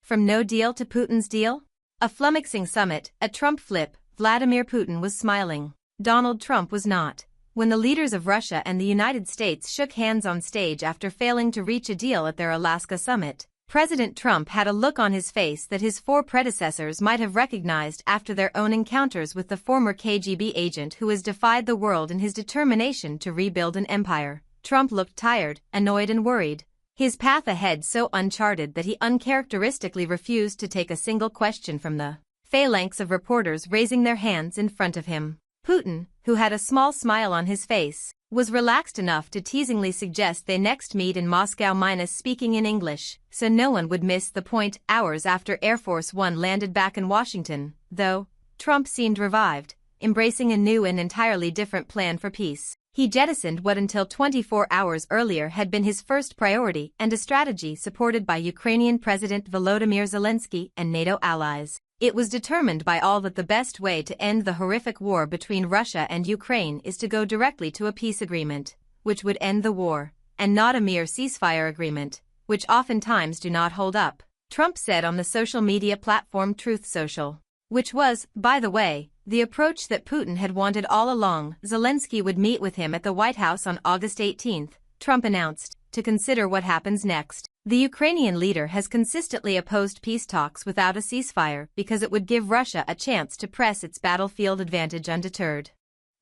From no deal to Putin's deal? A flummoxing summit, a Trump flip. Vladimir Putin was smiling. Donald Trump was not. When the leaders of Russia and the United States shook hands on stage after failing to reach a deal at their Alaska summit, President Trump had a look on his face that his four predecessors might have recognized after their own encounters with the former KGB agent who has defied the world in his determination to rebuild an empire. Trump looked tired, annoyed and worried. His path ahead so uncharted that he uncharacteristically refused to take a single question from the phalanx of reporters raising their hands in front of him. Putin, who had a small smile on his face, was relaxed enough to teasingly suggest they next meet in Moscow speaking in English, so no one would miss the point. Hours after Air Force One landed back in Washington, though, Trump seemed revived, embracing a new and entirely different plan for peace. He jettisoned what until 24 hours earlier had been his first priority and a strategy supported by Ukrainian President Volodymyr Zelensky and NATO allies. It was determined by all that the best way to end the horrific war between Russia and Ukraine is to go directly to a peace agreement, which would end the war, and not a mere ceasefire agreement, which oftentimes do not hold up, Trump said on the social media platform Truth Social. Which was, by the way, the approach that Putin had wanted all along. Zelensky would meet with him at the White House on August 18, Trump announced, to consider what happens next. The Ukrainian leader has consistently opposed peace talks without a ceasefire because it would give Russia a chance to press its battlefield advantage undeterred.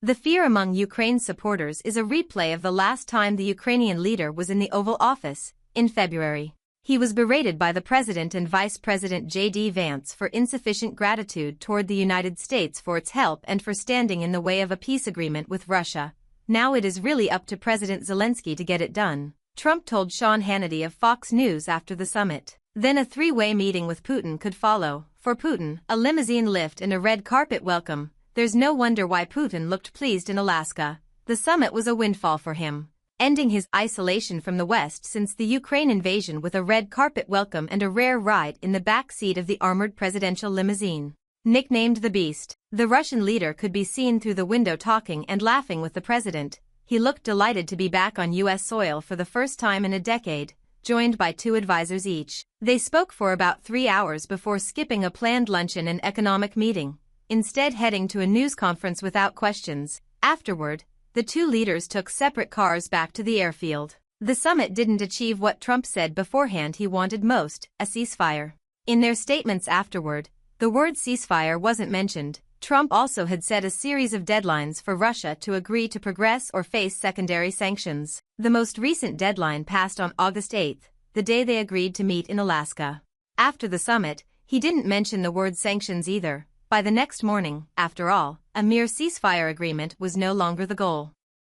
The fear among Ukraine's supporters is a replay of the last time the Ukrainian leader was in the Oval Office, in February. He was berated by the President and Vice President J.D. Vance for insufficient gratitude toward the United States for its help and for standing in the way of a peace agreement with Russia. Now it is really up to President Zelensky to get it done, Trump told Sean Hannity of Fox News after the summit. Then a three-way meeting with Putin could follow. For Putin, a limousine lift and a red carpet welcome. There's no wonder why Putin looked pleased in Alaska. The summit was a windfall for him, ending his isolation from the West since the Ukraine invasion with a red carpet welcome and a rare ride in the back seat of the armored presidential limousine. Nicknamed the Beast, the Russian leader could be seen through the window talking and laughing with the president. He looked delighted to be back on U.S. soil for the first time in a decade, joined by two advisors each. They spoke for about 3 hours before skipping a planned luncheon and economic meeting, instead heading to a news conference without questions. Afterward, the two leaders took separate cars back to the airfield. The summit didn't achieve what Trump said beforehand he wanted most, a ceasefire. In their statements afterward, the word ceasefire wasn't mentioned. Trump also had set a series of deadlines for Russia to agree to progress or face secondary sanctions. The most recent deadline passed on August 8, the day they agreed to meet in Alaska. After the summit, he didn't mention the word sanctions either. By the next morning, after all, a mere ceasefire agreement was no longer the goal.